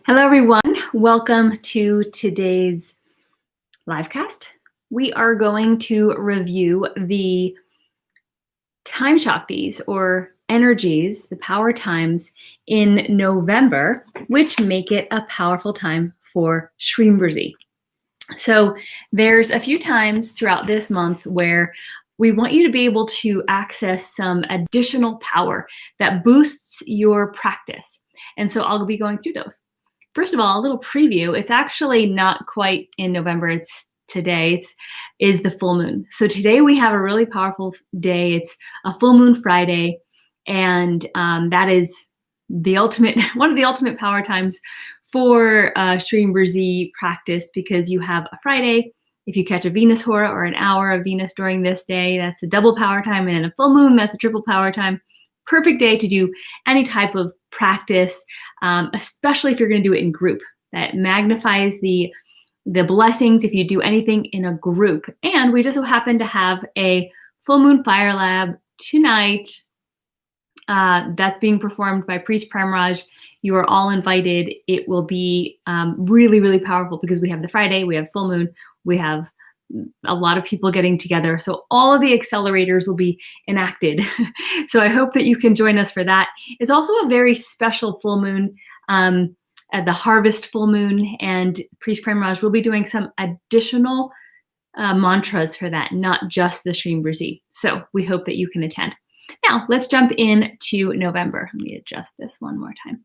Hello, everyone. Welcome to today's livecast. We are going to review the time Shaktis or energies, the power times in November, which make it a powerful time for Shreem Brzee. So there's a few times throughout this month where we want you to be able to access some additional power that boosts your practice. And so I'll be going through those. First of all, a little preview. It's actually not quite in November. It's today is the full moon. So today we have a really powerful day. It's a full moon Friday, and that is the ultimate, one of the ultimate power times for Shreem Brzee practice, because you have a Friday. If you catch a Venus hora or an hour of Venus during this day, that's a double power time, and a full moon, that's a triple power time. Perfect day to do any type of practice, especially if you're going to do it in group. That magnifies the blessings if you do anything in a group. And we just so happen to have a full moon fire lab tonight that's being performed by Priest Premraj. You are all invited. It will be really, really powerful because we have the Friday, we have full moon, we have a lot of people getting together. So all of the accelerators will be enacted. So I hope that you can join us for that. It's also a very special full moon, at the harvest full moon, and Priest Premraj will be doing some additional mantras for that, not just the Shreem Brzee. So we hope that you can attend. Now let's jump into November. Let me adjust this one more time.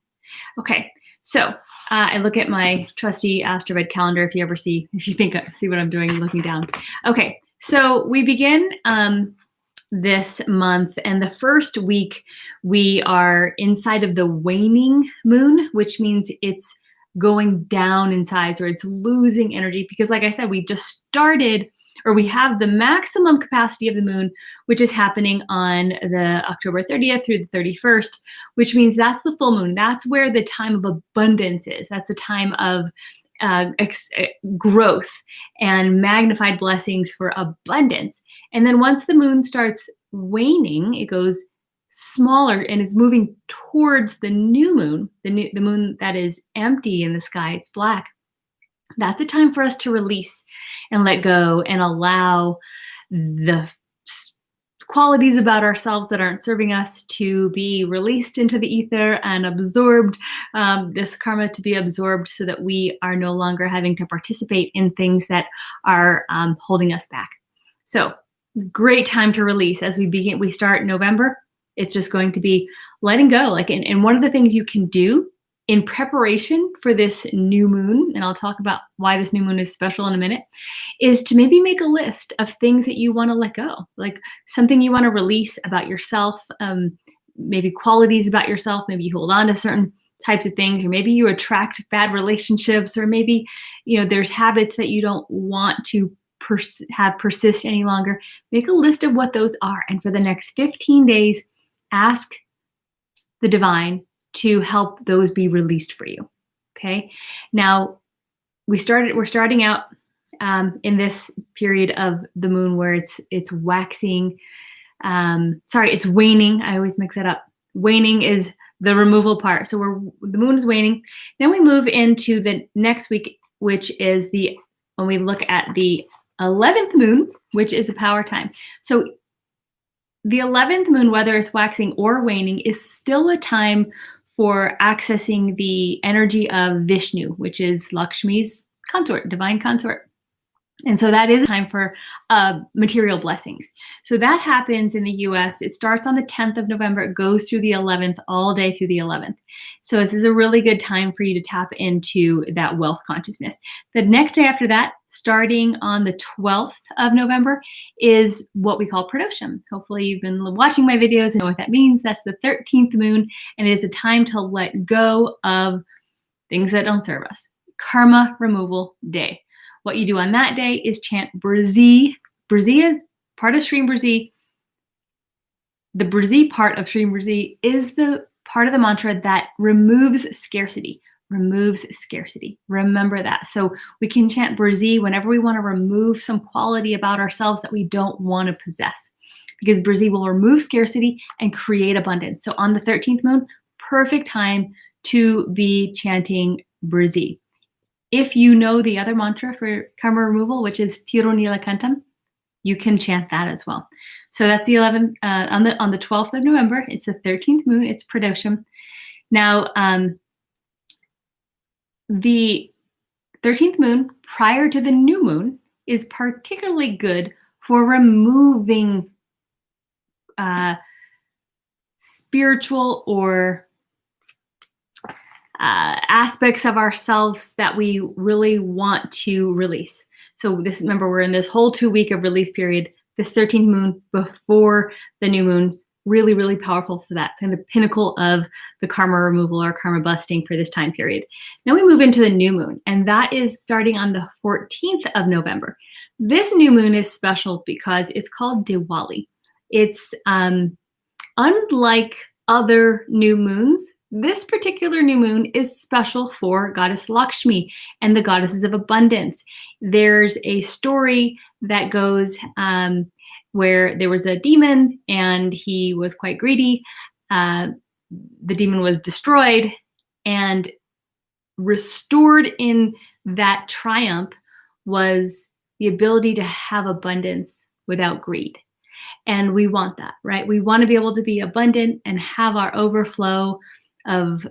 Okay, so I look at my trusty AstroVed calendar. If you see what I'm doing, looking down. Okay, so we begin this month, and the first week we are inside of the waning moon, which means it's going down in size, or it's losing energy, because like I said, we just started, or we have the maximum capacity of the moon, which is happening on the October 30th through the 31st, which means that's the full moon. That's where the time of abundance is. That's the time of growth and magnified blessings for abundance. And then once the moon starts waning, it goes smaller and it's moving towards the new moon, the moon that is empty in the sky, it's black. That's a time for us to release and let go and allow the qualities about ourselves that aren't serving us to be released into the ether and absorbed, this karma to be absorbed, so that we are no longer having to participate in things that are holding us back. So great time to release as we start November. It's just going to be letting go. And one of the things you can do in preparation for this new moon, and I'll talk about why this new moon is special in a minute, is to maybe make a list of things that you want to let go, like something you want to release about yourself, maybe qualities about yourself. Maybe you hold on to certain types of things, or maybe you attract bad relationships, or maybe there's habits that you don't want to have persist any longer. Make a list of what those are, and for the next 15 days, ask the divine to help those be released for you. Okay. Now we're starting out in this period of the moon where it's waxing. It's waning. I always mix it up. Waning is the removal part. So the moon is waning. Then we move into the next week, which is when we look at the 11th moon, which is a power time. So the 11th moon, whether it's waxing or waning, is still a time for accessing the energy of Vishnu, which is Lakshmi's consort, divine consort. And so that is a time for material blessings. So that happens in the US. It starts on the 10th of November. It goes through the 11th, all day through the 11th. So this is a really good time for you to tap into that wealth consciousness. The next day after that, starting on the 12th of November, is what we call Pradosham. Hopefully you've been watching my videos and know what that means. That's the 13th moon, and it is a time to let go of things that don't serve us. Karma removal day. What you do on that day is chant Brzee. Brzee is part of Shreem Brzee. The Brzee part of Shreem Brzee is the part of the mantra that removes scarcity. Removes scarcity. Remember that. So we can chant Brzee whenever we want to remove some quality about ourselves that we don't want to possess, because Brzee will remove scarcity and create abundance. So on the 13th moon, perfect time to be chanting Brzee. If you know the other mantra for karma removal, which is Tiro Nilakantam, you can chant that as well. So that's the 11th, on the 12th of November. It's the 13th moon. It's Pradosham. Now, the 13th moon prior to the new moon is particularly good for removing spiritual or aspects of ourselves that we really want to release. So this, remember, we're in this whole 2 week of release period. This 13th moon before the new moon's really, really powerful for that. It's kind of the pinnacle of the karma removal or karma busting for this time period. Now we move into the new moon, and that is starting on the 14th of November. This new moon is special because it's called Diwali. It's unlike other new moons. This particular new moon is special for Goddess Lakshmi and the goddesses of abundance. There's a story that goes where there was a demon and he was quite greedy. The demon was destroyed, and restored in that triumph was the ability to have abundance without greed. And we want that, right? We want to be able to be abundant and have our overflow of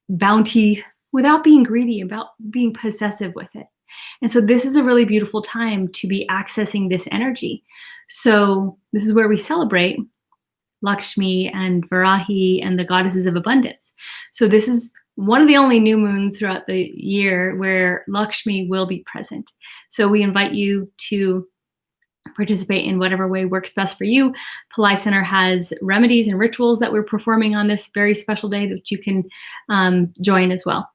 bounty without being greedy, about being possessive with it. And so this is a really beautiful time to be accessing this energy. So this is where we celebrate Lakshmi and Varahi and the goddesses of abundance. So this is one of the only new moons throughout the year where Lakshmi will be present. So we invite you to participate in whatever way works best for you. Pillai Center has remedies and rituals that we're performing on this very special day that you can join as well.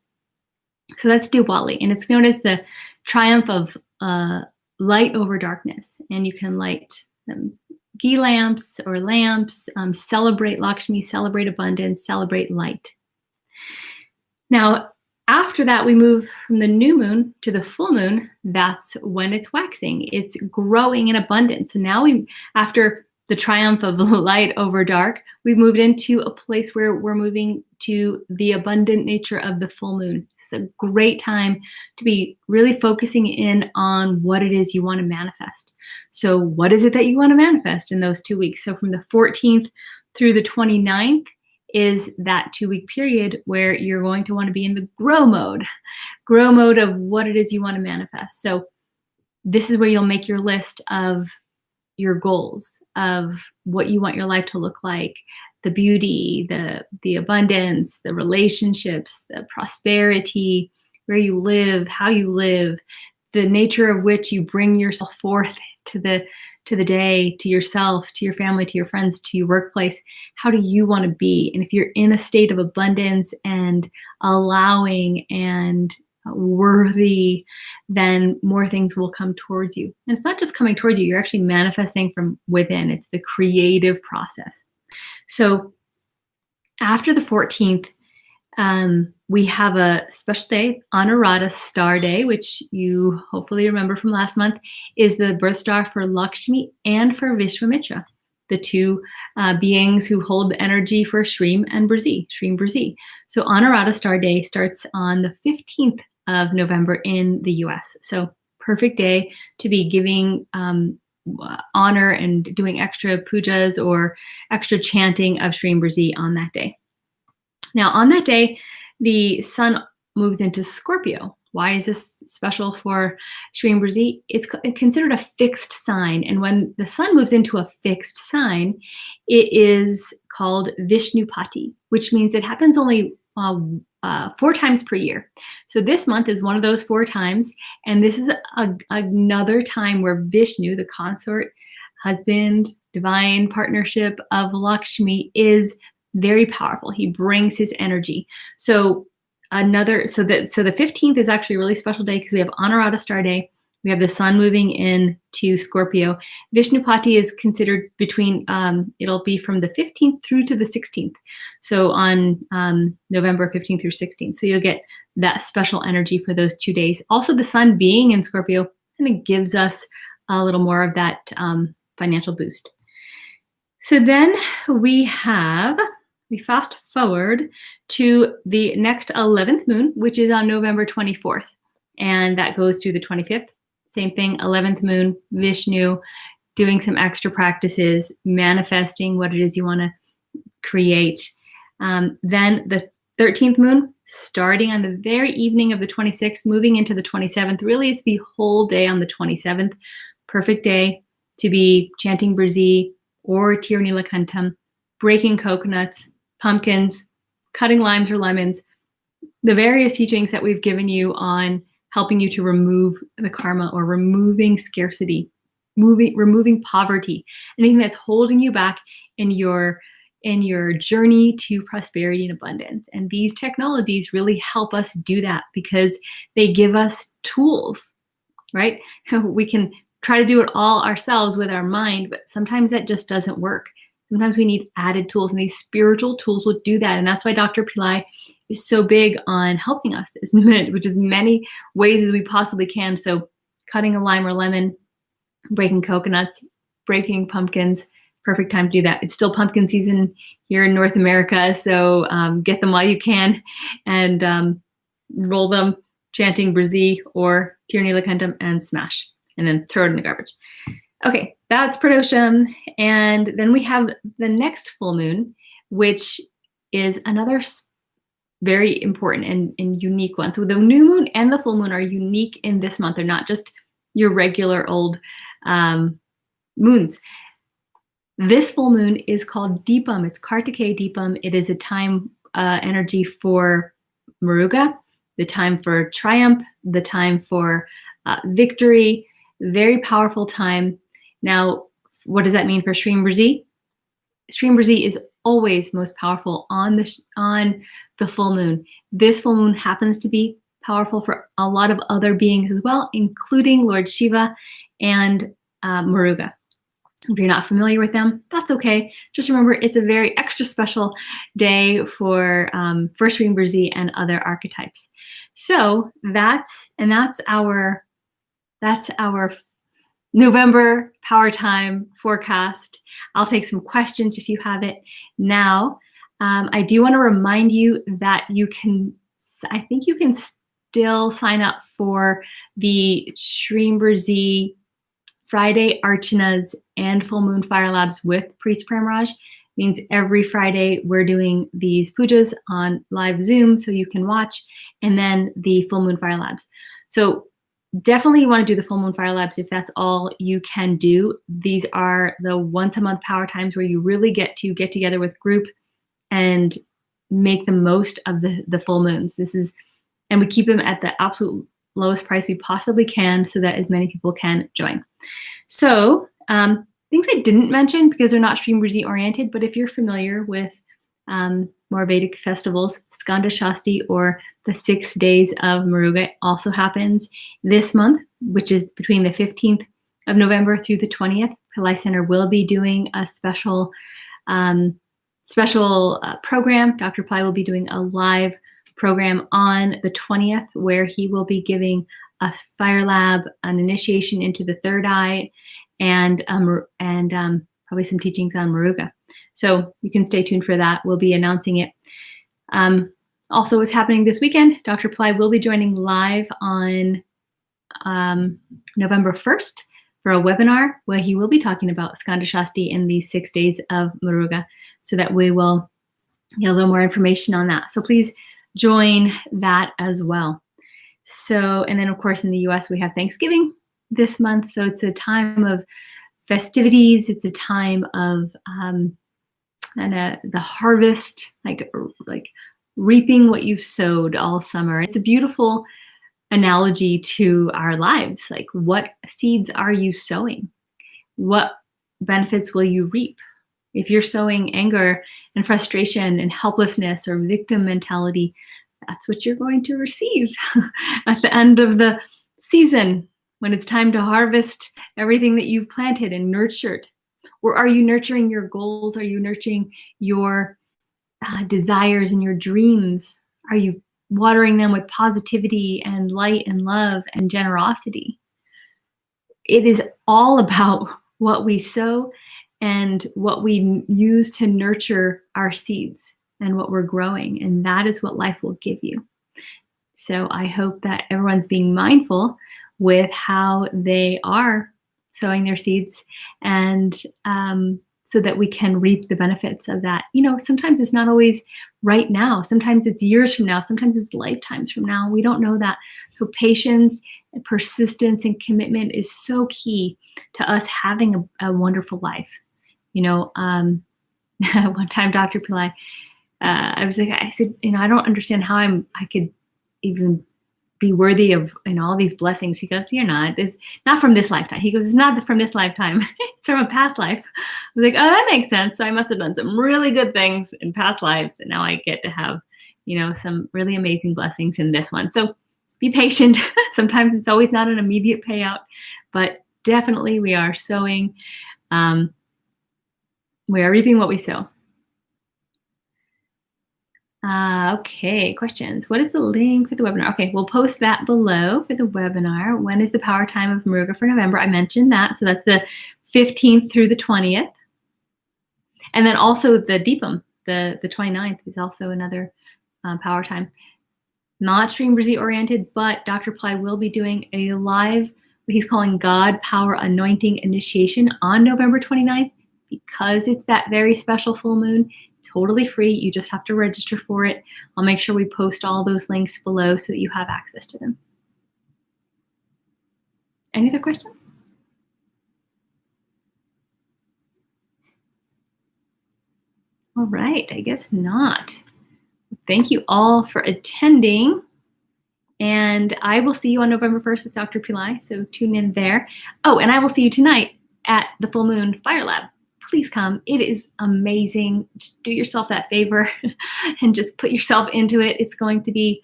So that's Diwali, and it's known as the triumph of light over darkness. And you can light ghee lamps or lamps, celebrate Lakshmi, celebrate abundance, celebrate light. Now, after that, we move from the new moon to the full moon. That's when it's waxing. It's growing in abundance. So now after the triumph of light over dark, we've moved into a place where we're moving to the abundant nature of the full moon. It's a great time to be really focusing in on what it is you want to manifest. So what is it that you want to manifest in those 2 weeks? So from the 14th through the 29th, is that 2 week period where you're going to want to be in the grow mode of what it is you want to manifest. So this is where you'll make your list of your goals, of what you want your life to look like, the beauty, the abundance, the relationships, the prosperity, where you live, how you live, the nature of which you bring yourself forth to the day, to yourself, to your family, to your friends, to your workplace. How do you want to be? And if you're in a state of abundance and allowing and worthy, then more things will come towards you. And it's not just coming towards you, you're actually manifesting from within. It's the creative process. So after the 14th, we have a special day, Anuradha Star Day, which you hopefully remember from last month, is the birth star for Lakshmi and for Vishwamitra, the two beings who hold the energy for Shreem and Brzee, Shreem Brzee. So Anuradha Star Day starts on the 15th of November in the US. So perfect day to be giving honor and doing extra pujas or extra chanting of Shreem Brzee on that day. Now, on that day, the sun moves into Scorpio. Why is this special for Shreem Brzee? It's considered a fixed sign. And when the sun moves into a fixed sign, it is called Vishnupati, which means it happens only 4 times per year. So this month is one of those 4 times. And this is another time where Vishnu, the consort, husband, divine partnership of Lakshmi, is very powerful. He brings his energy. So the 15th is actually a really special day because we have Anuradha Star Day. We have the sun moving into Scorpio. Vishnupati is considered between, it'll be from the 15th through to the 16th. So on November 15th through 16th. So you'll get that special energy for those 2 days. Also, the sun being in Scorpio kind of gives us a little more of that financial boost. So then we have we fast forward to the next 11th moon, which is on November 24th. And that goes through the 25th. Same thing, 11th moon, Vishnu, doing some extra practices, manifesting what it is you want to create. Then the 13th moon, starting on the very evening of the 26th, moving into the 27th. Really, it's the whole day on the 27th. Perfect day to be chanting Brzee or Tirunila Kantam, breaking coconuts, pumpkins, cutting limes or lemons, the various teachings that we've given you on helping you to remove the karma or removing scarcity, removing poverty, anything that's holding you back in your journey to prosperity and abundance. And these technologies really help us do that because they give us tools, right? We can try to do it all ourselves with our mind, but sometimes that just doesn't work. Sometimes we need added tools, and these spiritual tools will do that. And that's why Dr. Pillai is so big on helping us, which is many ways as we possibly can. So cutting a lime or lemon, breaking coconuts, breaking pumpkins, perfect time to do that. It's still pumpkin season here in North America, so get them while you can and roll them, chanting Brzee or Tirunila Kantam, and smash, and then throw it in the garbage. Okay, that's Pradosham. And then we have the next full moon, which is another very important and unique one. So the new moon and the full moon are unique in this month. They're not just your regular old moons. This full moon is called Deepam. It's Karthikai Deepam. It is a time energy for MURUGA, the time for triumph, the time for victory, very powerful time. Now, what does that mean for Shreem Brzee? Shreem Brzee is always most powerful on the full moon. This full moon happens to be powerful for a lot of other beings as well, including Lord Shiva and MURUGA. If you're not familiar with them, that's okay. Just remember, it's a very extra special day for Shreem Brzee and other archetypes. So that's our November Power Time forecast. I'll take some questions if you have it now. I do want to remind you that I think you can still sign up for the Shreem Brzee Friday Archanas and Full Moon Fire Labs with Priest Premraj. Means every Friday we're doing these pujas on live Zoom so you can watch, and then the Full Moon Fire Labs. So definitely you want to do the Full Moon Fire Labs if that's all you can do. These are the once a month power times where you really get together with group and make the most of the full moons. And we keep them at the absolute lowest price we possibly can so that as many people can join. So things I didn't mention because they're not Shreem Brzee oriented, but if you're familiar with more Vedic festivals, Skanda Shasti, or the 6 days of MURUGA, also happens this month, which is between the 15th of November through the 20th. Pillai Center will be doing a special program. Dr. Pillai will be doing a live program on the 20th where he will be giving a fire lab, an initiation into the third eye, and probably some teachings on MURUGA. So you can stay tuned for that. We'll be announcing it. Also, what's happening this weekend, Dr. Pillai will be joining live on November 1st for a webinar where he will be talking about Skanda Shasti and the 6 days of MURUGA, so that we will get a little more information on that. So please join that as well. So, and then of course in the US we have Thanksgiving this month. So it's a time of festivities. It's a time of the harvest, like reaping what you've sowed all summer. It's a beautiful analogy to our lives. Like, what seeds are you sowing? What benefits will you reap? If you're sowing anger and frustration and helplessness or victim mentality, that's what you're going to receive at the end of the season when it's time to harvest everything that you've planted and nurtured. Or are you nurturing your goals? Are you nurturing your desires and your dreams? Are you watering them with positivity and light and love and generosity? It is all about what we sow and what we use to nurture our seeds. and what we're growing. And that is what life will give you. So I hope that everyone's being mindful with how they are sowing their seeds, and so that we can reap the benefits of that. You know, sometimes it's not always right now. Sometimes it's years from now. Sometimes it's lifetimes from now. We don't know that. So patience and persistence and commitment is so key to us having a wonderful life. You know, one time, Dr. Pillai, I said, you know, I don't understand how I could even be worthy of, you know, all these blessings. He goes, you're not. It's not from this lifetime. He goes, it's not from this lifetime. It's from a past life. I was like, oh, that makes sense. So I must have done some really good things in past lives, and now I get to have, you know, some really amazing blessings in this one. So be patient. Sometimes it's always not an immediate payout, but definitely we are sowing. We are reaping what we sow. Okay, questions. What is the link for the webinar? Okay, we'll post that below for the webinar. When is the power time of MURUGA for November? I mentioned that. So that's the 15th through the 20th. And then also the Deepam, the 29th is also another power time. Not Shreem Brzee oriented, but Dr. Pillai will be doing a live, what he's calling God Power Anointing Initiation on November 29th, because it's that very special full moon. Totally free. You just have to register for it. I'll make sure we post all those links below so that you have access to them. Any other questions? All right, I guess not. Thank you all for attending. And I will see you on November 1st with Dr. Pillai, so tune in there. Oh, and I will see you tonight at the Full Moon Fire Lab. Please come. It is amazing. Just do yourself that favor and just put yourself into it. It's going to be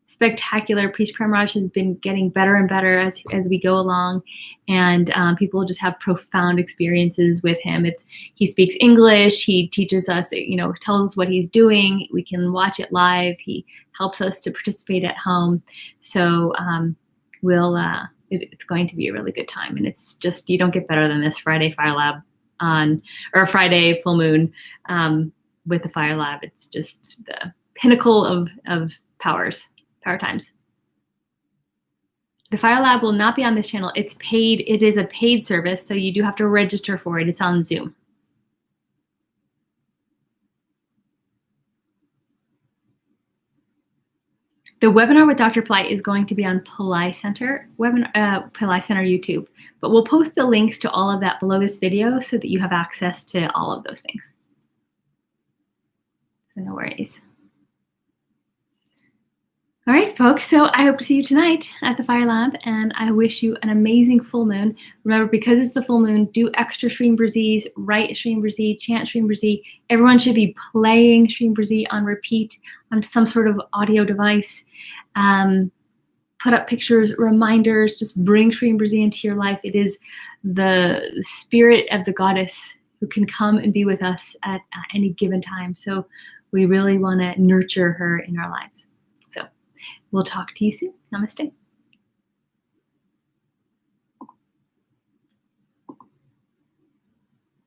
spectacular. Priest Premraj has been getting better and better as we go along, and people just have profound experiences with him. He speaks English. He teaches us, you know, tells us what he's doing. We can watch it live. He helps us to participate at home. So it's going to be a really good time. And it's just, you don't get better than this Friday Fire Lab or Friday full moon with the Fire Lab. It's just the pinnacle of power times. The Fire Lab will not be on this channel. It's paid. It is a paid service, so you do have to register for it. It's on Zoom. The webinar with Dr. Pillai is going to be on Pillai Center Pillai Center YouTube, but we'll post the links to all of that below this video so that you have access to all of those things. So no worries. All right, folks, so I hope to see you tonight at the Fire Lab, and I wish you an amazing full moon. Remember, because it's the full moon, do extra Shreem Brzees, write Shreem Brzee, chant Shreem Brzee. Everyone should be playing Shreem Brzee on repeat on some sort of audio device. Put up pictures, reminders, just bring Shreem Brzee into your life. It is the spirit of the goddess who can come and be with us at any given time. So we really want to nurture her in our lives. We'll talk to you soon. Namaste.